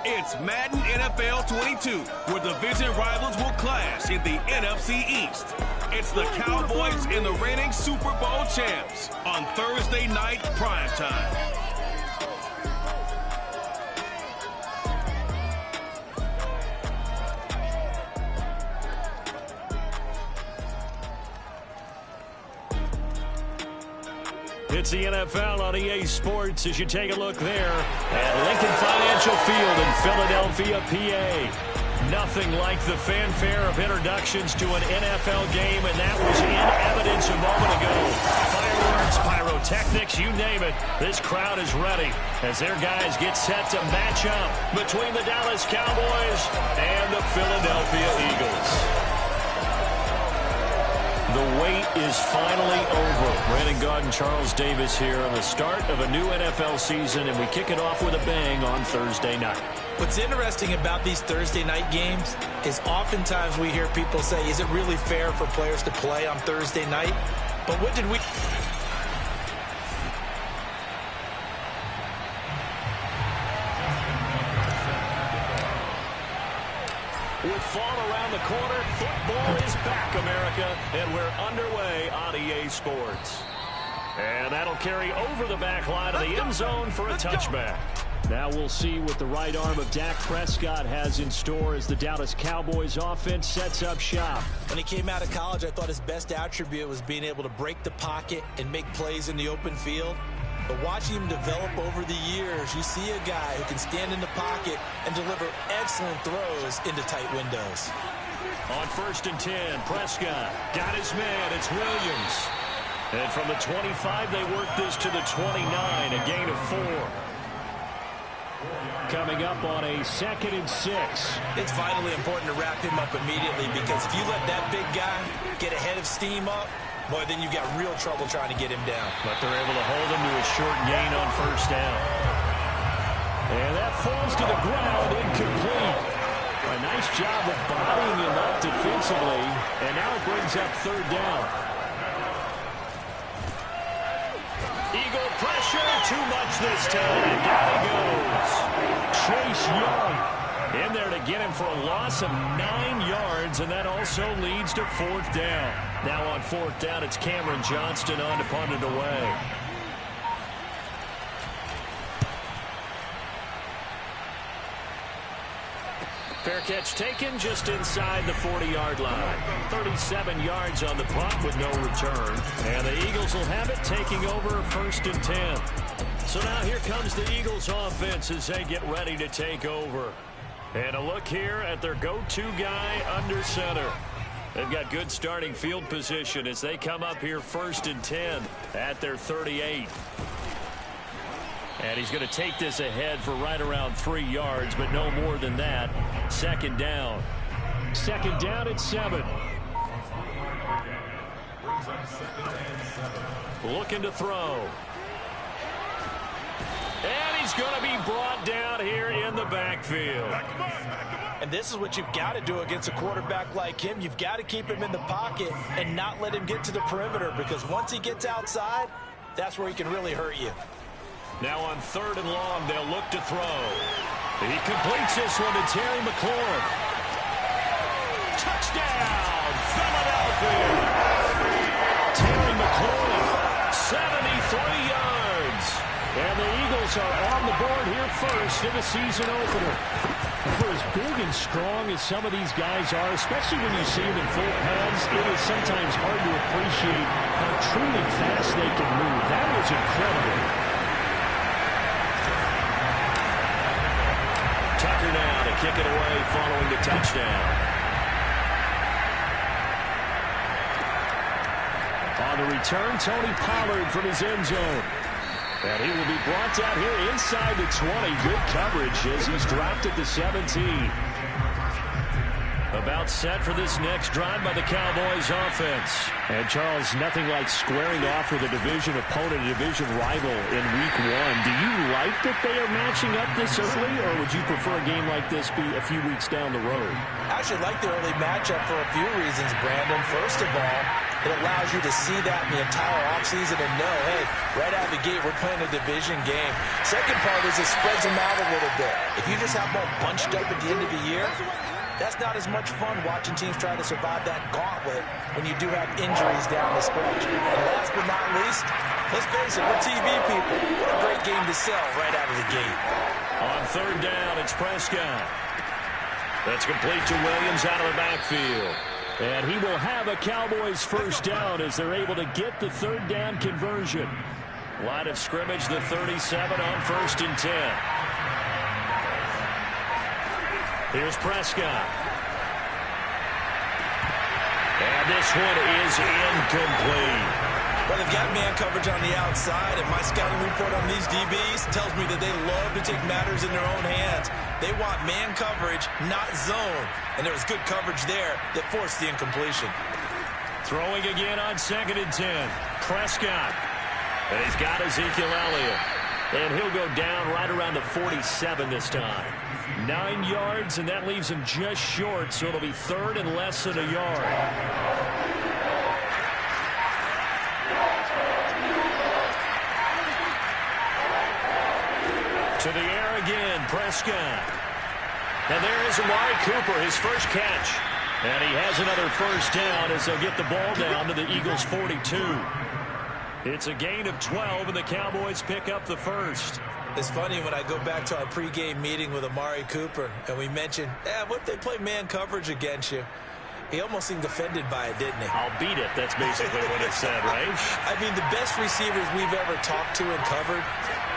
It's Madden NFL 22, where division rivals will clash in the NFC East. It's the Cowboys and the reigning Super Bowl champs on Thursday night primetime. It's the NFL on EA Sports as you take a look there at Lincoln Financial Field in Philadelphia, PA. Nothing like the fanfare of introductions to an NFL game, and that was in evidence a moment ago. Fireworks, pyrotechnics, you name it. This crowd is ready as their guys get set to match up between the Dallas Cowboys and the Philadelphia Eagles. The wait is finally over. Brandon Gaud and Charles Davis here on the start of a new NFL season, and we kick it off with a bang on Thursday night. What's interesting about these Thursday night games is oftentimes we hear people say, is it really fair for players to play on Thursday night? But what did we... With fall around the corner, football is back, America, and we're underway on EA Sports. And that'll carry over the back line of the end zone for a touchback. Now we'll see what the right arm of Dak Prescott has in store as the Dallas Cowboys offense sets up shop. When he came out of college, I thought his best attribute was being able to break the pocket and make plays in the open field. But watching him develop over the years, you see a guy who can stand in the pocket and deliver excellent throws into tight windows. On 1st and 10, Prescott got his man. It's Williams. And from the 25, they work this to the 29, a gain of 4. Coming up on a 2nd and 6. It's vitally important to wrap him up immediately, because if you let that big guy get ahead of steam up, boy, then you've got real trouble trying to get him down. But they're able to hold him to a short gain on 1st down. And that falls to the ground, incomplete. A nice job of bodying him up defensively, and now it brings up 3rd down. Eagle pressure, too much this time. Down he goes. Chase Young in there to get him for a loss of 9 yards, and that also leads to 4th down. Now on 4th down, it's Cameron Johnston on to punt it away. Fair catch taken just inside the 40-yard line. 37 yards on the punt with no return. And the Eagles will have it, taking over 1st and 10. So now here comes the Eagles offense as they get ready to take over. And a look here at their go-to guy under center. They've got good starting field position as they come up here 1st and 10 at their 38. And he's going to take this ahead for right around 3 yards, but no more than that. 2nd down. 2nd down at 7. Looking to throw. And he's going to be brought down here in the backfield. And this is what you've got to do against a quarterback like him. You've got to keep him in the pocket and not let him get to the perimeter, because once he gets outside, that's where he can really hurt you. Now on 3rd and long, they'll look to throw. He completes this one to Terry McLaurin. Touchdown, Philadelphia! Terry McLaurin, 73 yards. And the Eagles are on the board here first in the season opener. For as big and strong as some of these guys are, especially when you see them in full pads, it is sometimes hard to appreciate how truly fast they can move. That was incredible. Tucker now to kick it away following the touchdown. On the return, Tony Pollard from his end zone. And he will be brought down here inside the 20. Good coverage as he's dropped at the 17. About set for this next drive by the Cowboys offense. And Charles, nothing like squaring off with a division opponent, a division rival in week 1. Do you like that they are matching up this early, or would you prefer a game like this be a few weeks down the road? I actually like the early matchup for a few reasons, Brandon. First of all, It allows you to see that in the entire offseason and know, hey, right out of the gate, we're playing a division game. Second part is it spreads them out a little bit. If you just have them all bunched up at the end of the year, that's not as much fun watching teams try to survive that gauntlet when you do have injuries down the stretch. And last but not least, let's face it, we're TV people. What a great game to sell right out of the gate. On third down, it's Prescott. That's complete to Williams out of the backfield. And he will have a Cowboys first down as they're able to get the third down conversion. Line of scrimmage, the 37 on 1st and 10. Here's Prescott. And this one is incomplete. Well, they've got man coverage on the outside, and my scouting report on these DBs tells me that they love to take matters in their own hands. They want man coverage, not zone. And there was good coverage there that forced the incompletion. Throwing again on 2nd and 10. Prescott. And he's got Ezekiel Elliott. And he'll go down right around the 47 this time. 9 yards, and that leaves him just short, so it'll be third and less than a yard. To the air again, Prescott. And there is Amari Cooper, his first catch. And he has another first down as they'll get the ball down to the Eagles' 42. It's a gain of 12, and the Cowboys pick up the first. It's funny when I go back to our pregame meeting with Amari Cooper, and we mentioned, what if they play man coverage against you? He almost seemed offended by it, didn't he? I'll beat it. That's basically what it said, right? I mean, the best receivers we've ever talked to and covered,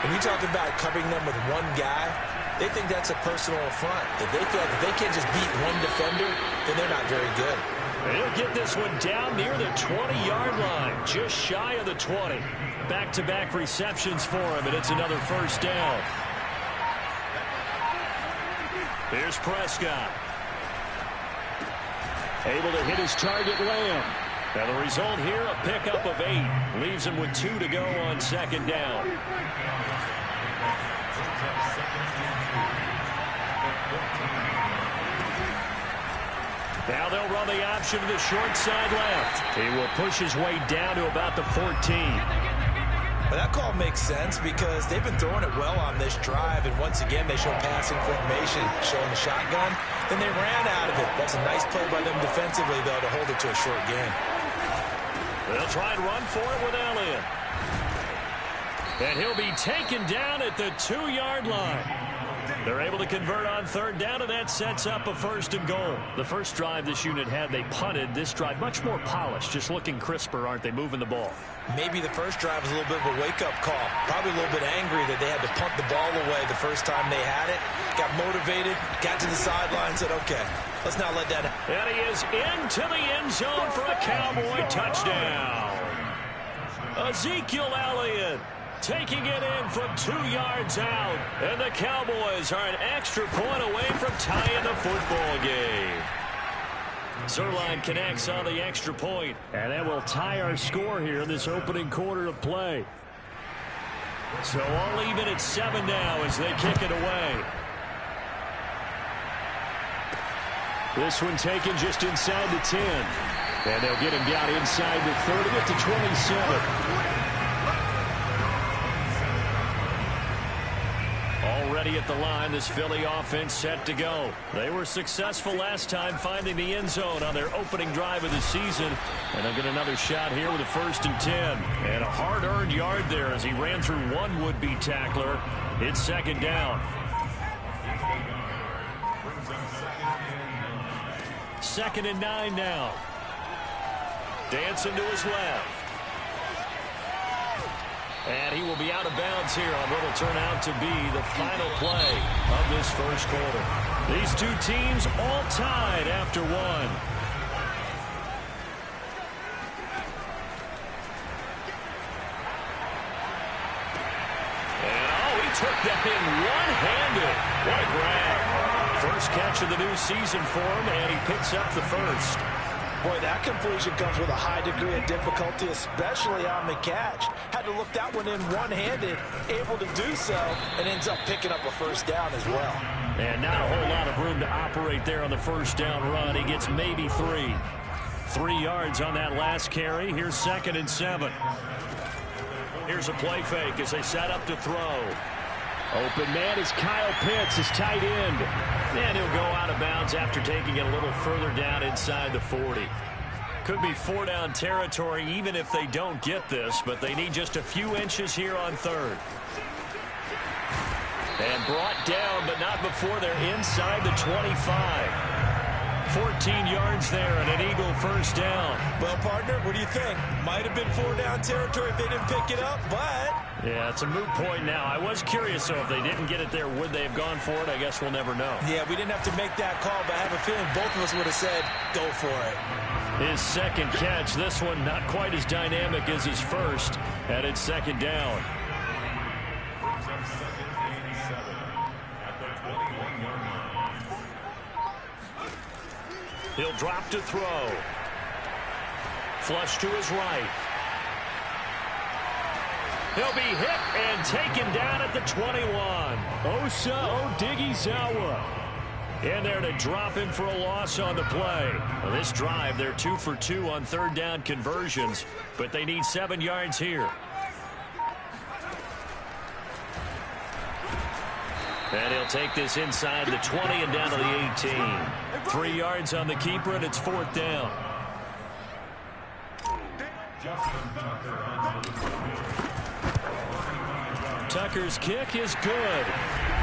when you talk about covering them with one guy, they think that's a personal affront. If they feel like if they can't just beat one defender, then they're not very good. And he'll get this one down near the 20-yard line, just shy of the 20. Back-to-back receptions for him, and it's another first down. Here's Prescott. Able to hit his target, Lamb. Now the result here, a pickup of 8. Leaves him with 2 to go on 2nd down. Now they'll run the option to the short side left. He will push his way down to about the 14. But that call makes sense because they've been throwing it well on this drive, and once again they show passing formation, showing the shotgun. Then they ran out of it. That's a nice play by them defensively, though, to hold it to a short gain. They'll try and run for it with Elliott. And he'll be taken down at the 2-yard line. They're able to convert on third down, and that sets up a 1st and goal. The first drive this unit had, they punted. This drive, much more polished, just looking crisper, aren't they, moving the ball? Maybe the first drive was a little bit of a wake-up call. Probably a little bit angry that they had to punt the ball away the first time they had it. Got motivated, got to the sideline, said, okay, let's not let that happen. And he is into the end zone for a Cowboy touchdown. Ezekiel Elliott taking it in from 2 yards out. And the Cowboys are an extra point away from tying the football game. Zerline connects on the extra point, and that will tie our score here in this opening quarter of play. So all even at 7 now as they kick it away. This one taken just inside the 10. And they'll get him down inside the 30 at the 27. Already at the line, this Philly offense set to go. They were successful last time finding the end zone on their opening drive of the season. And they'll get another shot here with a 1st and 10. And a hard-earned yard there as he ran through one would-be tackler. It's 2nd down. 2nd and 9 now. Dancing to his left. And he will be out of bounds here on what will turn out to be the final play of this first quarter. These two teams all tied after 1. And, he took that in one-handed. What a grab. First catch of the new season for him, and he picks up the first. Boy, that completion comes with a high degree of difficulty, especially on the catch. Had to look that one in one-handed, able to do so, and ends up picking up a first down as well. And not a whole lot of room to operate there on the first down run. He gets maybe 3. 3 yards on that last carry. Here's 2nd and 7. Here's a play fake as they set up to throw. Open man is Kyle Pitts, his tight end. And he'll go out of bounds after taking it a little further down inside the 40. Could be 4-down territory even if they don't get this, but they need just a few inches here on 3rd. And brought down, but not before they're inside the 25. 14 yards there and an Eagle first down. Well, partner, what do you think? Might have been 4-down territory if they didn't pick it up, but... Yeah, it's a moot point now. I was curious, so if they didn't get it there, would they have gone for it? I guess we'll never know. Yeah, we didn't have to make that call, but I have a feeling both of us would have said, go for it. His second catch, this one not quite as dynamic as his first, and it's 2nd down. He'll drop to throw. Flush to his right. He'll be hit and taken down at the 21. Osa Odighizuwa in there to drop him for a loss on the play. Well, this drive, they're 2 for 2 on 3rd down conversions, but they need 7 yards here. And he'll take this inside the 20 and down to the 18. 3 yards on the keeper, and it's 4th down. Tucker's kick is good.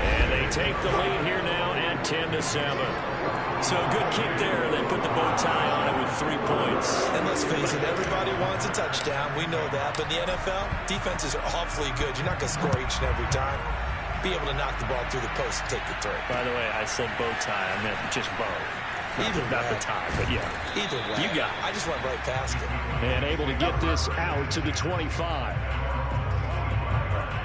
And they take the lead here now at 10-7. So a good kick there. They put the bow tie on it with 3 points. And let's face it, everybody wants a touchdown. We know that. But in the NFL, defenses are awfully good. You're not going to score each and every time. Be able to knock the ball through the post and take the throw. By the way, I said bow tie. I meant just bow. Not the tie, but yeah. Either way. You got it. I just went right past it. And able to get this out to the 25.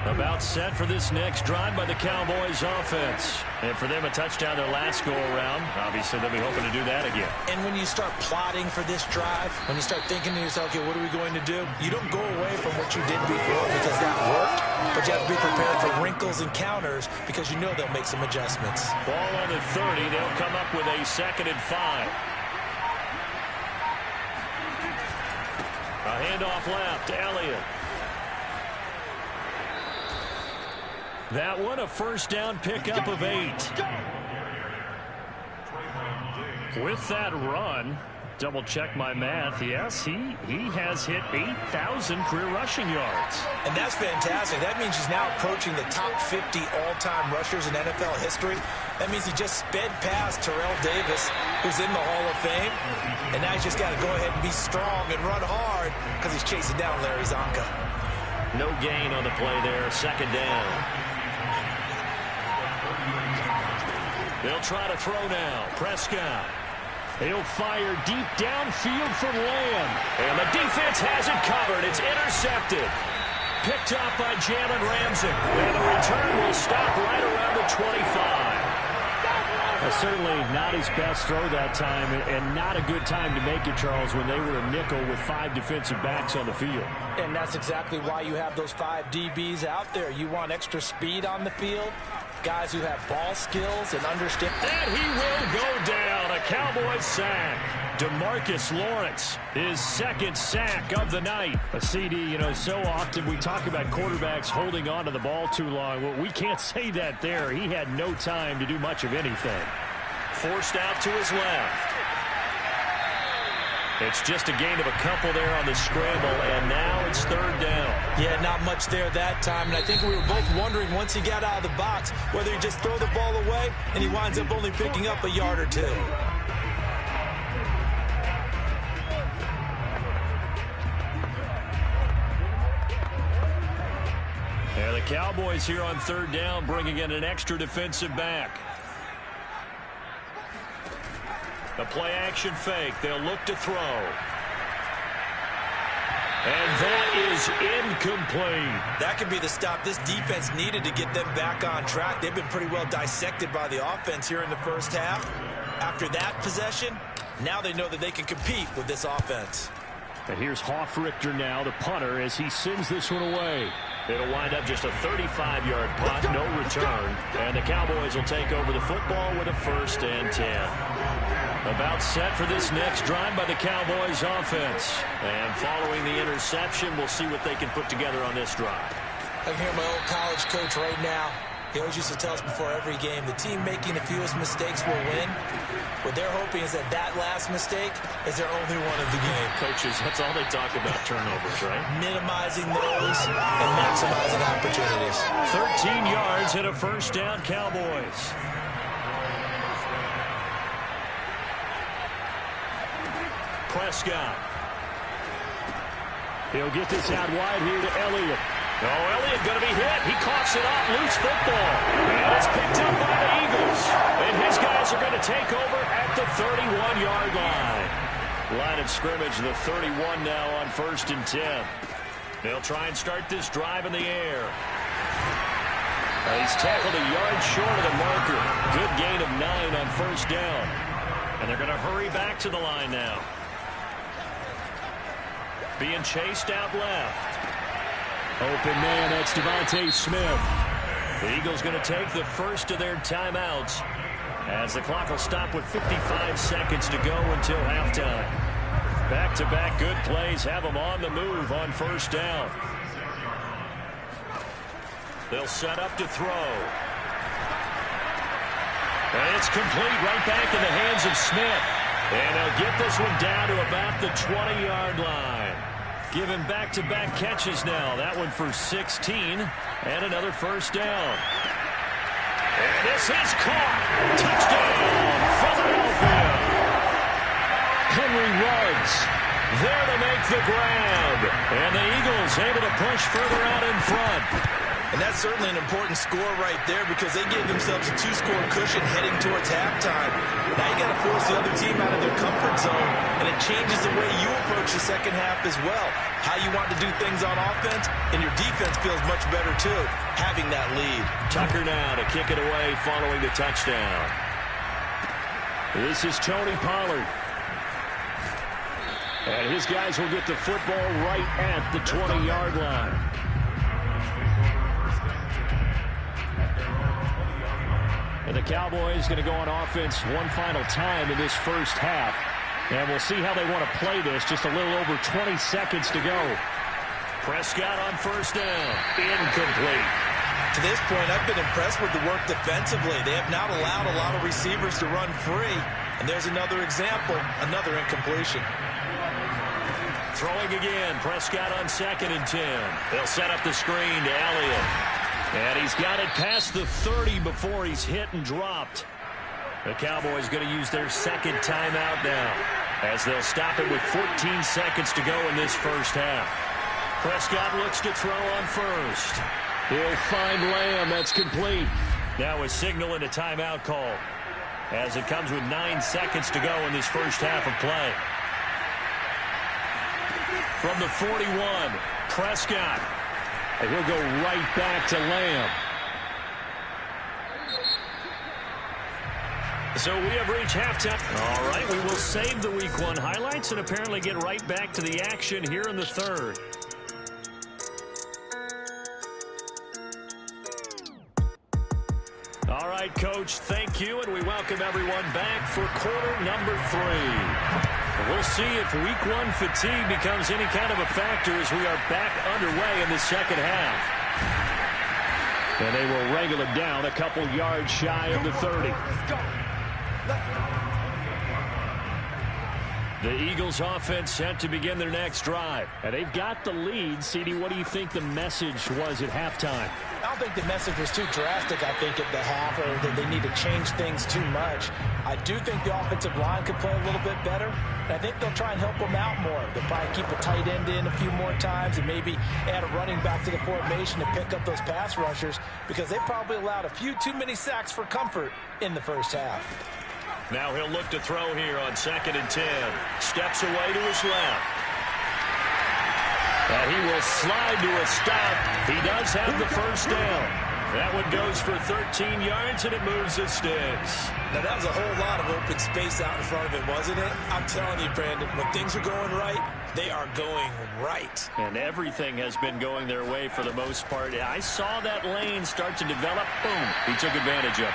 About set for this next drive by the Cowboys offense. And for them, a touchdown their last go-around. Obviously, they'll be hoping to do that again. And when you start plotting for this drive, when you start thinking to yourself, okay, what are we going to do? You don't go away from what you did before because that worked. But you have to be prepared for wrinkles and counters because you know they'll make some adjustments. Ball on the 30. They'll come up with a 2nd and 5. A handoff left to Elliott. That one, a first down pickup of 8. With that run, double check my math. Yes, he has hit 8,000 career rushing yards. And that's fantastic. That means he's now approaching the top 50 all-time rushers in NFL history. That means he just sped past Terrell Davis, who's in the Hall of Fame. And now he's just got to go ahead and be strong and run hard because he's chasing down Larry Zonka. No gain on the play there. 2nd down. They'll try to throw now. Prescott. He'll fire deep downfield from Lamb. And the defense has it covered. It's intercepted. Picked up by Jalen Ramsey. And the return will stop right around the 25. Certainly not his best throw that time, and not a good time to make it, Charles, when they were a nickel with 5 defensive backs on the field. And that's exactly why you have those 5 DBs out there. You want extra speed on the field, guys who have ball skills and understand. And he will go down. A Cowboys sack. DeMarcus Lawrence, his 2nd sack of the night. A CD, you know, so often we talk about quarterbacks holding on to the ball too long. Well, we can't say that there. He had no time to do much of anything. Forced out to his left. It's just a gain of a couple there on the scramble, and now it's 3rd down. Yeah, not much there that time, and I think we were both wondering once he got out of the box whether he just throw the ball away, and he winds up only picking up a yard or 2. And the Cowboys here on 3rd down bringing in an extra defensive back. The play-action fake. They'll look to throw. And that is incomplete. That could be the stop this defense needed to get them back on track. They've been pretty well dissected by the offense here in the first half. After that possession, now they know that they can compete with this offense. And here's Hofrichter now, the punter, as he sends this one away. It'll wind up just a 35-yard punt, no return, and the Cowboys will take over the football with a 1st and 10. About set for this next drive by the Cowboys offense. And following the interception, we'll see what they can put together on this drive. I can hear my old college coach right now. He always used to tell us before every game, the team making the fewest mistakes will win. What they're hoping is that that last mistake is their only one of the game. Coaches, that's all they talk about, turnovers, right? Minimizing those and maximizing opportunities. 13 yards and a 1st down, Cowboys. Prescott. He'll get this out wide here to Elliott. Oh, Elliott going to be hit. He coughs it up. Loose football. And it's picked up by the Eagles. And his guys are going to take over at the 31-yard line. Line of scrimmage, the 31 now on 1st and 10. They'll try and start this drive in the air. He's tackled a yard short of the marker. Good gain of 9 on 1st down. And they're going to hurry back to the line now. Being chased out left. Open man, that's Devontae Smith. The Eagles going to take the first of their timeouts as the clock will stop with 55 seconds to go until halftime. Back-to-back good plays have them on the move on 1st down. They'll set up to throw. And it's complete right back in the hands of Smith. And they'll get this one down to about the 20-yard line. Given back-to-back catches now. That one for 16 and another 1st down. And this is caught. Touchdown, Philadelphia. Henry Ruggs there to make the grab. And the Eagles able to push further out in front. And that's certainly an important score right there because they gave themselves a 2-score cushion heading towards halftime. Now you got to force the other team out of their comfort zone, and it changes the way you approach the second half as well. How you want to do things on offense, and your defense feels much better too, having that lead. Tucker now to kick it away following the touchdown. This is Tony Pollard. And his guys will get the football right at the 20-yard line. And the Cowboys going to go on offense one final time in this first half. And we'll see how they want to play this. Just a little over 20 seconds to go. Prescott on 1st down. Incomplete. To this point, I've been impressed with the work defensively. They have not allowed a lot of receivers to run free. And there's another example, another incompletion. Throwing again. Prescott on 2nd and 10. They'll set up the screen to Elliott. And he's got it past the 30 before he's hit and dropped. The Cowboys going to use their 2nd timeout now as they'll stop it with 14 seconds to go in this first half. Prescott looks to throw on 1st. He'll find Lamb. That's complete. Now a signal and a timeout call as it comes with 9 seconds to go in this first half of play. From the 41, Prescott. And he'll go right back to Lamb. So we have reached halftime. All right, we will save the Week 1 highlights and apparently get right back to the action here in the 3rd. All right, Coach, thank you, and we welcome everyone back for quarter number 3. We'll see if Week 1 fatigue becomes any kind of a factor as we are back underway in the second half. And they will wrangle him down a couple yards shy of the 30. The Eagles offense set to begin their next drive. And they've got the lead. CD, what do you think the message was at halftime? I don't think the message was too drastic, I think, at the half, or that they need to change things too much. I do think the offensive line could play a little bit better, and I think they'll try and help them out more. They'll probably keep a tight end in a few more times and maybe add a running back to the formation to pick up those pass rushers because they probably allowed a few too many sacks for comfort in the first half. Now he'll look to throw here on 2nd and 10. Steps away to his left. And he will slide to a stop. He does have the first down. That one goes for 13 yards, and it moves the sticks. Now, that was a whole lot of open space out in front of him, wasn't it? I'm telling you, Brandon, when things are going right, They are going right. And everything has been going their way for the most part. I saw that lane start to develop. Boom. He took advantage of it.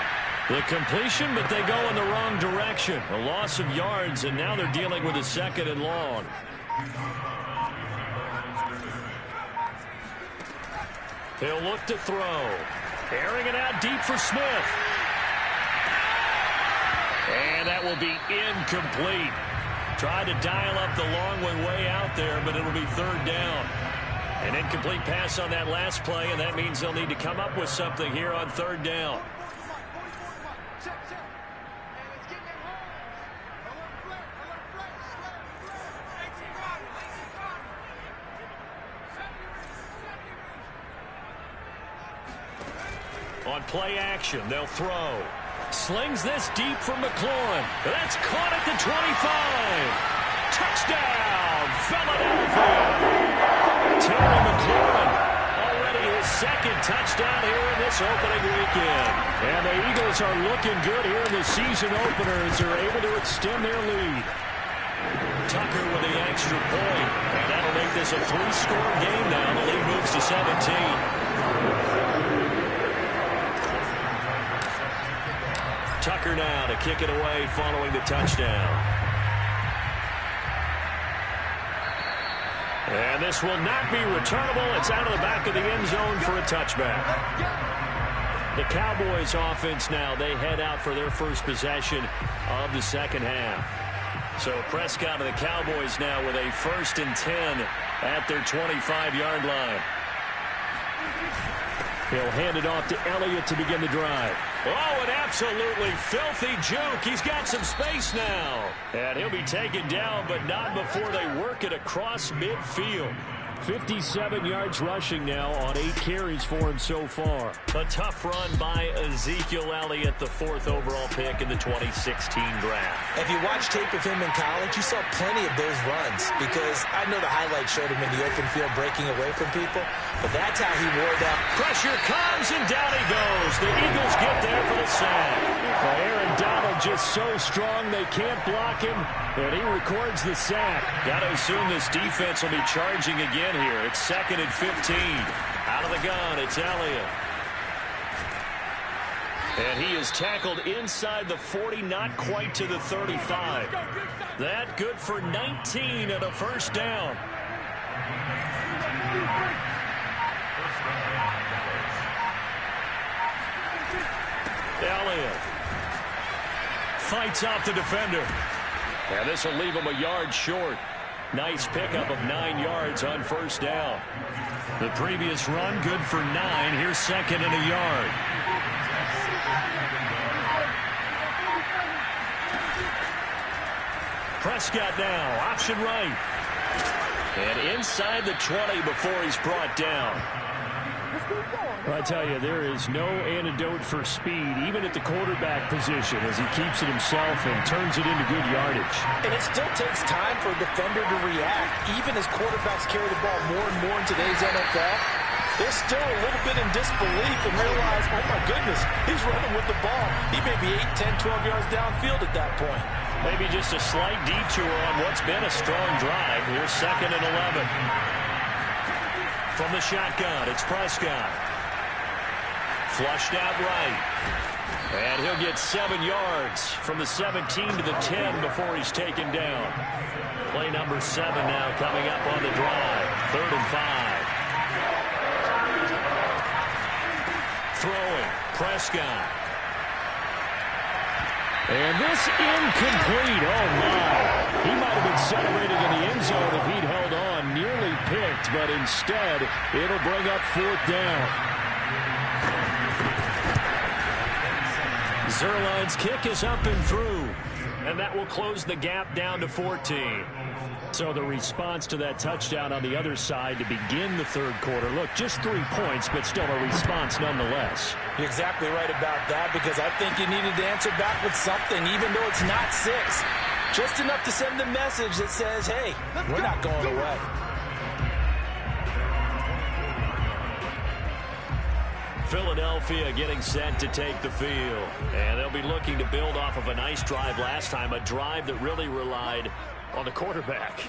The completion, but they go in the wrong direction. A loss of yards, and now they're dealing with a 2nd and long. He'll look to throw. Airing it out deep for Smith. And that will be incomplete. Tried to dial up the long one way out there, but it'll be 3rd down. An incomplete pass on that last play, and that means they'll need to come up with something here on 3rd down. On play action, they'll throw. Slings this deep for McLaurin. That's caught at the 25. Touchdown, Philadelphia. Terry McLaurin, already his 2nd touchdown here in this opening weekend. And the Eagles are looking good here in the season opener as they're able to extend their lead. Tucker with the extra point. And that'll make this a 3-score game now. The lead moves to 17. Tucker now to kick it away following the touchdown. And this will not be returnable. It's out of the back of the end zone for a touchback. The Cowboys offense now, they head out for their first possession of the 2nd half. So Prescott of the Cowboys now with a 1st and 10 at their 25-yard line. He'll hand it off to Elliott to begin the drive. Oh, an absolutely filthy juke. He's got some space now. And he'll be taken down, but not before they work it across midfield. 57 yards rushing now on 8 carries for him so far. A tough run by Ezekiel Elliott, the 4th overall pick in the 2016 draft. If you watch tape of him in college, you saw plenty of those runs because I know the highlights showed him in the open field breaking away from people, but that's how he wore down. Pressure comes, and down he goes. The Eagles get there for the sack. Well, Aaron Donald just so strong they can't block him, and he records the sack. Got to assume this defense will be charging again here. It's 2nd and 15. Out of the gun, it's Elliott. And he is tackled inside the 40, not quite to the 35. That good for 19 and a 1st down. Elliott fights off the defender. And this will leave him a yard short. Nice pickup of 9 yards on 1st down. The previous run, good for 9. Here's 2nd and a yard. Prescott now, option right. And inside the 20 before he's brought down. Well, I tell you, there is no antidote for speed, even at the quarterback position, as he keeps it himself and turns it into good yardage. And it still takes time for a defender to react. Even as quarterbacks carry the ball more and more in today's NFL, they're still a little bit in disbelief and realize, oh my goodness, he's running with the ball. He may be 8, 10, 12 yards downfield at that point. Maybe just a slight detour on what's been a strong drive. Here's 2nd and 11. From the shotgun, it's Prescott. Flushed out right. And he'll get 7 yards from the 17 to the 10 before he's taken down. Play number 7 now coming up on the drive. 3rd and 5. Throwing, Prescott. And this incomplete. Oh, my. He might have been celebrating in the end zone if he'd held on. Nearly picked, but instead, it'll bring up 4th down. Zerline's kick is up and through, and that will close the gap down to 14. So the response to that touchdown on the other side to begin the 3rd quarter. Look, just 3 points, but still a response nonetheless. You're exactly right about that, because I think you needed to answer back with something, even though it's not 6. Just enough to send the message that says, hey, we're not going away. Philadelphia getting set to take the field. And they'll be looking to build off of a nice drive last time, a drive that really relied on the quarterback.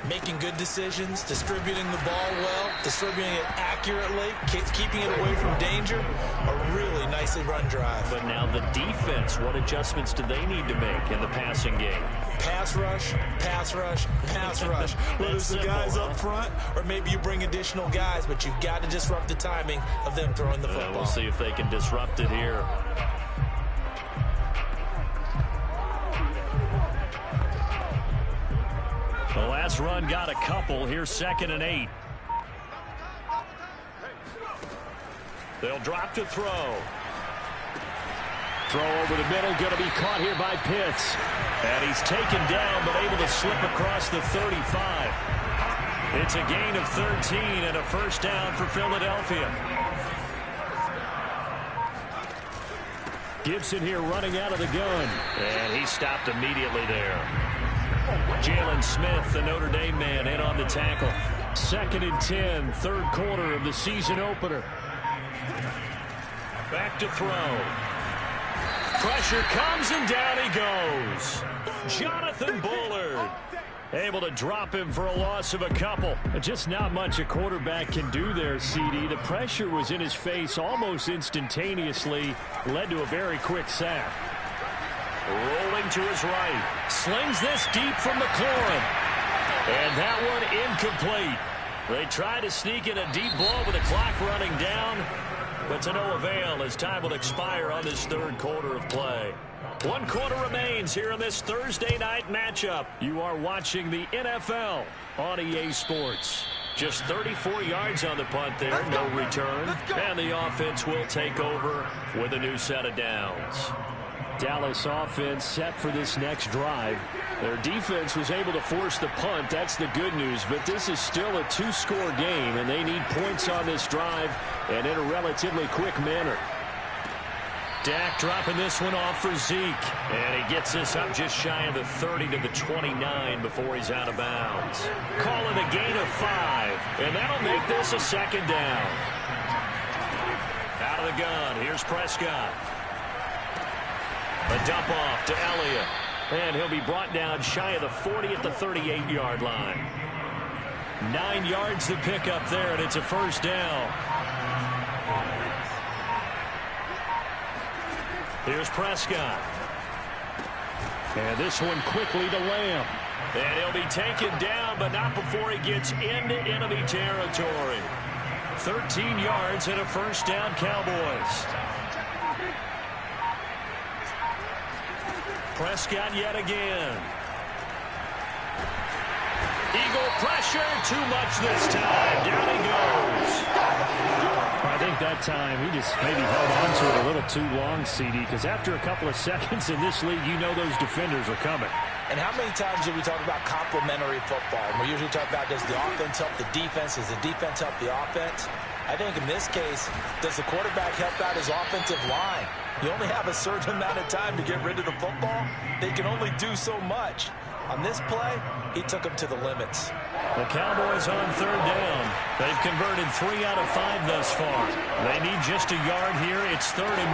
Making good decisions, distributing the ball well, distributing it accurately, keeping it away from danger. A really nicely run drive. But now the defense, what adjustments do they need to make in the passing game? Pass rush, pass rush, pass rush. Whether it's the guys up front or maybe you bring additional guys, but you've got to disrupt the timing of them throwing the football. We'll see if they can disrupt it here. The last run got a couple. Here's 2nd and 8. They'll drop to throw. Throw over the middle, going to be caught here by Pitts. And he's taken down, but able to slip across the 35. It's a gain of 13 and a first down for Philadelphia. Gibson here running out of the gun. And he stopped immediately there. Jalen Smith, the Notre Dame man, in on the tackle. 2nd and 10, third quarter of the season opener. Back to throw. Pressure comes and down he goes. Jonathan Bullard able to drop him for a loss of a couple. Just not much a quarterback can do there, CD. The pressure was in his face almost instantaneously. Led to a very quick sack. Rolling to his right. Slings this deep from McLaurin. And that one incomplete. They try to sneak in a deep ball with the clock running down. But to no avail as time will expire on this third quarter of play. 1 quarter remains here in this Thursday night matchup. You are watching the NFL on EA Sports. Just 34 yards on the punt there, no return. And the offense will take over with a new set of downs. Dallas offense set for this next drive. Their defense was able to force the punt. That's the good news. But this is still a 2-score game, and they need points on this drive and in a relatively quick manner. Dak dropping this one off for Zeke. And he gets this up just shy of the 30 to the 29 before he's out of bounds. Calling a gain of 5. And that'll make this a 2nd down. Out of the gun. Here's Prescott. A dump off to Elliott. And he'll be brought down shy of the 40 at the 38-yard line. 9 yards to pick up there, and it's a first down. Here's Prescott. And this one quickly to Lamb. And he'll be taken down, but not before he gets into enemy territory. 13 yards and a first down, Cowboys. Prescott yet again. Eagle pressure, too much this time. Down he goes. I think that time he just maybe held on to it a little too long, CD, because after a couple of seconds in this league, you know those defenders are coming. And how many times do we talk about complementary football? And we usually talk about, does the offense help the defense? Does the defense help the offense? I think in this case, does the quarterback help out his offensive line? You only have a certain amount of time to get rid of the football. They can only do so much. On this play, he took them to the limits. The Cowboys on third down. They've converted 3 out of 5 thus far. They need just a yard here. It's 3rd and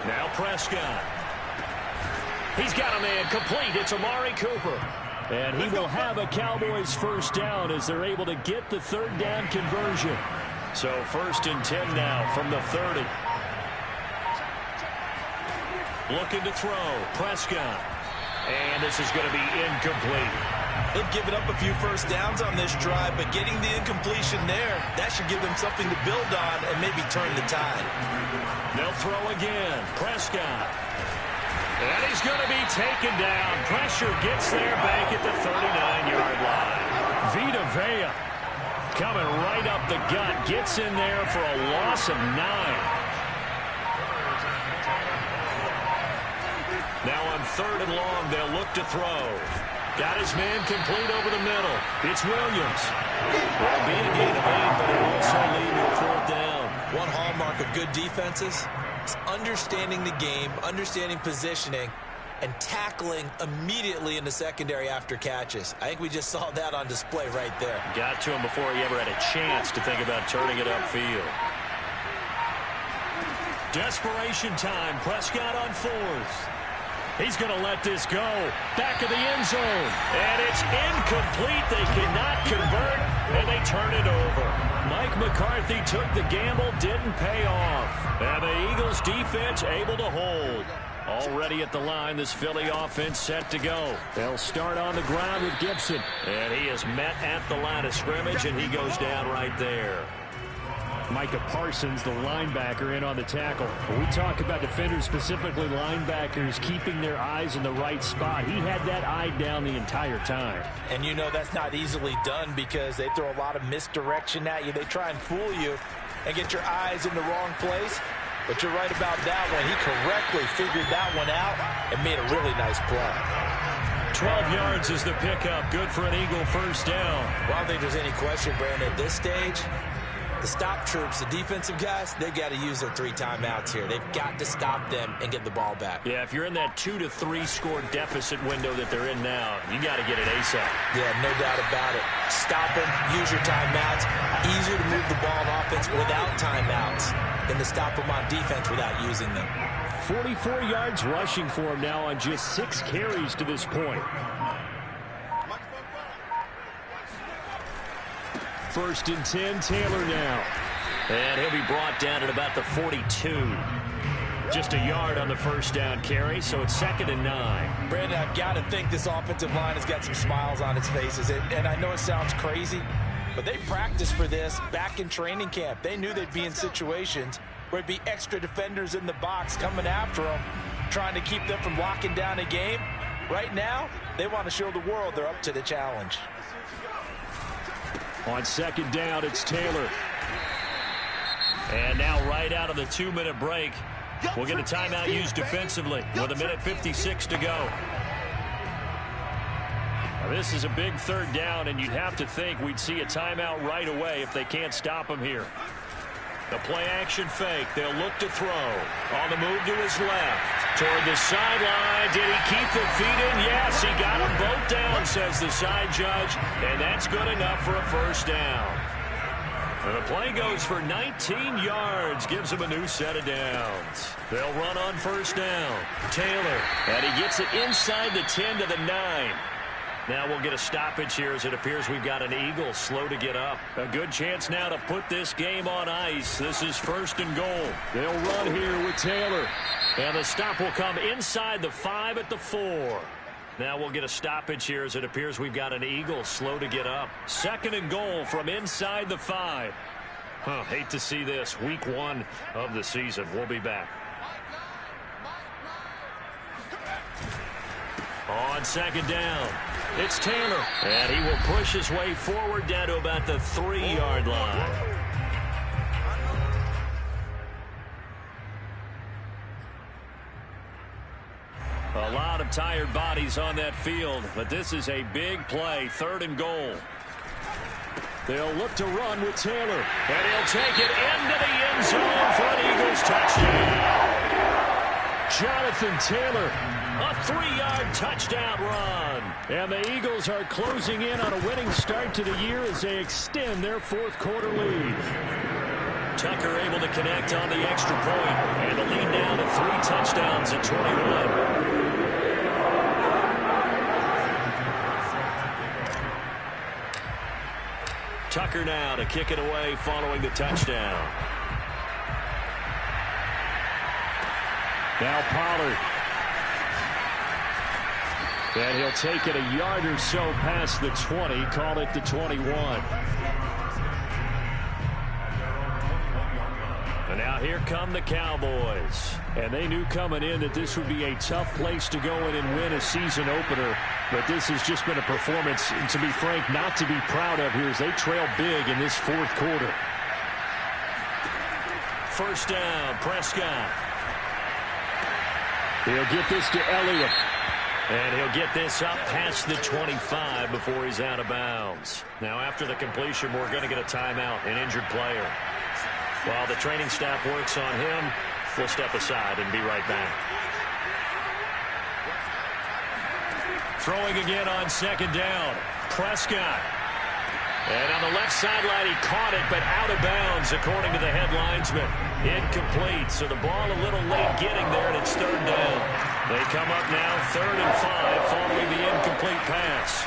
1. Now Prescott. He's got a man complete. It's Amari Cooper. And he will have a Cowboys first down as they're able to get the third down conversion. So 1st and 10 now from the 30. Looking to throw. Prescott. And this is going to be incomplete. They've given up a few first downs on this drive, but getting the incompletion there, that should give them something to build on and maybe turn the tide. They'll throw again. Prescott. And he's going to be taken down. Pressure gets there back at the 39-yard line. Vita Vea coming right up the gut. Gets in there for a loss of 9. Now on 3rd and long, they'll look to throw. Got his man complete over the middle. It's Williams. That'll be a gain of 8, but it'll also lead to a 4th down. One hallmark of good defenses is understanding the game, understanding positioning, and tackling immediately in the secondary after catches. I think we just saw that on display right there. Got to him before he ever had a chance to think about turning it upfield. Desperation time. Prescott on 4th. He's going to let this go. Back of the end zone. And it's incomplete. They cannot convert, and they turn it over. Mike McCarthy took the gamble, didn't pay off. And the Eagles defense able to hold. Already at the line, this Philly offense set to go. They'll start on the ground with Gibson. And he is met at the line of scrimmage, and he goes down right there. Micah Parsons, the linebacker, in on the tackle. When we talk about defenders, specifically linebackers, keeping their eyes in the right spot, he had that eye down the entire time. And you know that's not easily done because they throw a lot of misdirection at you. They try and fool you and get your eyes in the wrong place. But you're right about that one. He correctly figured that one out and made a really nice play. 12 yards is the pickup. Good for an Eagle first down. Well, I don't think there's any question, Brandon, at this stage, the stop troops, the defensive guys, they got to use their 3 timeouts here. They've got to stop them and get the ball back. Yeah, if you're in that 2 to 3 score deficit window that they're in now, you got to get it ASAP. Yeah, no doubt about it. Stop them, use your timeouts. Easier to move the ball on offense without timeouts than to stop them on defense without using them. 44 yards rushing for him now on just 6 carries to this point. First and 10, Taylor now. And he'll be brought down at about the 42. Just a yard on the first down carry, so it's 2nd and 9. Brandon, I've got to think this offensive line has got some smiles on its faces. And I know it sounds crazy, but they practiced for this back in training camp. They knew they'd be in situations where it'd be extra defenders in the box coming after them, trying to keep them from locking down a game. Right now, they want to show the world they're up to the challenge. On 2nd down, it's Taylor. And now right out of the 2-minute break, we'll get a timeout used defensively with 1:56 to go. Now, this is a big 3rd down, and you'd have to think we'd see a timeout right away if they can't stop him here. The play-action fake. They'll look to throw. On the move to his left. Toward the sideline. Did he keep the feet in? Yes, he got them both down, says the side judge. And that's good enough for a first down. And the play goes for 19 yards. Gives him a new set of downs. They'll run on first down. Taylor. And he gets it inside the 10 to the 9. Now we'll get a stoppage here as it appears we've got an Eagle slow to get up. A good chance now to put this game on ice. This is 1st and goal. They'll run here with Taylor. And the stop will come inside the 5 at the 4. Now we'll get a stoppage here as it appears we've got an Eagle slow to get up. 2nd and goal from inside the 5. Hate to see this. Week 1 of the season. We'll be back. On 2nd down, it's Taylor. And he will push his way forward down to about the 3-yard line. A lot of tired bodies on that field, but this is a big play. 3rd and goal. They'll look to run with Taylor. And he'll take it into the end zone for an Eagles touchdown. Jonathan Taylor. A 3-yard touchdown run. And the Eagles are closing in on a winning start to the year as they extend their 4th quarter lead. Tucker able to connect on the extra point. And the lead now to 3 touchdowns at 21. Tucker now to kick it away following the touchdown. Now Pollard. And he'll take it a yard or so past the 20, call it the 21. And now here come the Cowboys. And they knew coming in that this would be a tough place to go in and win a season opener. But this has just been a performance, and to be frank, not to be proud of here as they trail big in this 4th quarter. First down, Prescott. He'll get this to Elliott. And he'll get this up past the 25 before he's out of bounds. Now after the completion, we're going to get a timeout, an injured player. While the training staff works on him, we'll step aside and be right back. Throwing again on 2nd down, Prescott. And on the left sideline, he caught it, but out of bounds, according to the head linesman. Incomplete, so the ball a little late getting there, and it's 3rd down. They come up now 3rd and 5 following the incomplete pass.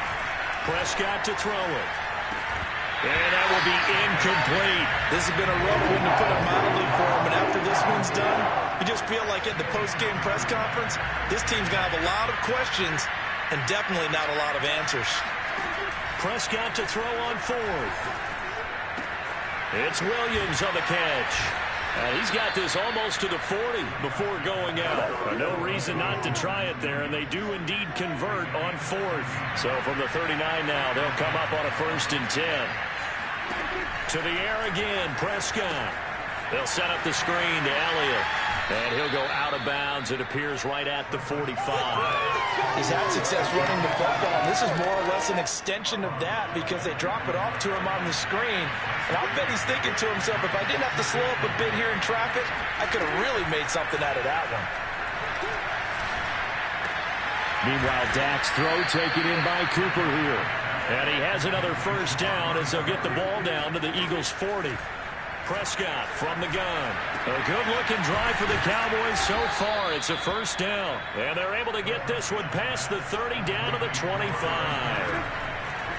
Prescott to throw it. And that will be incomplete. This has been a rough one to put it mildly for him, and after this one's done, you just feel like at the post-game press conference, this team's going to have a lot of questions and definitely not a lot of answers. Prescott to throw on 4th. It's Williams on the catch. And he's got this almost to the 40 before going out. No reason not to try it there, and they do indeed convert on 4th. So from the 39 now, they'll come up on a 1st and 10. To the air again, Prescott. They'll set up the screen to Elliott. And he'll go out of bounds. It appears right at the 45. He's had success running the football, and this is more or less an extension of that because they drop it off to him on the screen. And I'll bet he's thinking to himself, if I didn't have to slow up a bit here in traffic, I could have really made something out of that one. Meanwhile, Dak's throw taken in by Cooper here. And he has another 1st down as they'll get the ball down to the Eagles' 40. Prescott from the gun. A good-looking drive for the Cowboys so far. It's a 1st down. And they're able to get this one past the 30 down to the 25.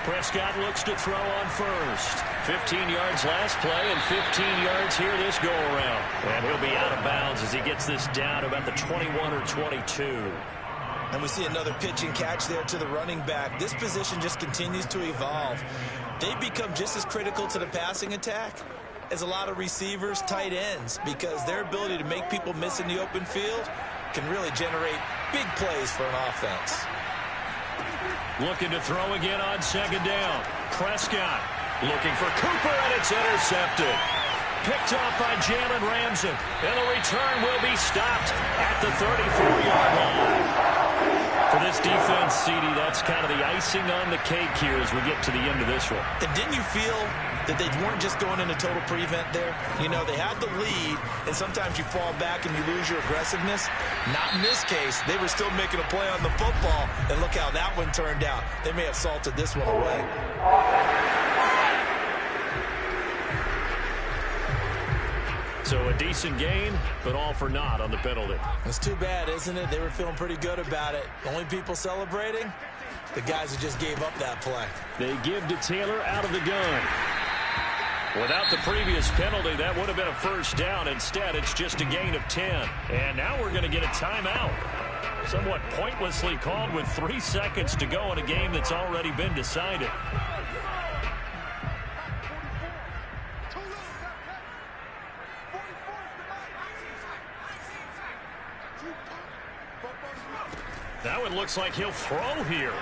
Prescott looks to throw on 1st. 15 yards last play and 15 yards here this go-around. And he'll be out of bounds as he gets this down to about the 21 or 22. And we see another pitch and catch there to the running back. This position just continues to evolve. They become just as critical to the passing attack as a lot of receivers, tight ends, because their ability to make people miss in the open field can really generate big plays for an offense. Looking to throw again on 2nd down. Prescott looking for Cooper, and it's intercepted. Picked off by Jalen Ramsey. And the return will be stopped at the 34-yard line. For this defense, CD, that's kind of the icing on the cake here as we get to the end of this one. And didn't you feel that they weren't just going into total prevent there? You know, they had the lead, and sometimes you fall back and you lose your aggressiveness. Not in this case. They were still making a play on the football, and look how that one turned out. They may have salted this one away. So a decent gain, but all for naught on the penalty. It's too bad, isn't it? They were feeling pretty good about it. The only people celebrating, the guys who just gave up that play. They give to Taylor out of the gun. Without the previous penalty, that would have been a 1st down. Instead, it's just a gain of 10. And now we're going to get a timeout. Somewhat pointlessly called with 3 seconds to go in a game that's already been decided. That one looks like he'll throw here.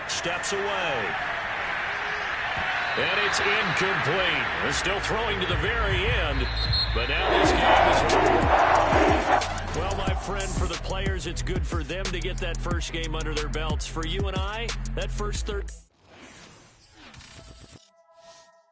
Steps away. And it's incomplete. They're still throwing to the very end. But now this game is over. Well, my friend, for the players, it's good for them to get that first game under their belts. For you and I, that first third...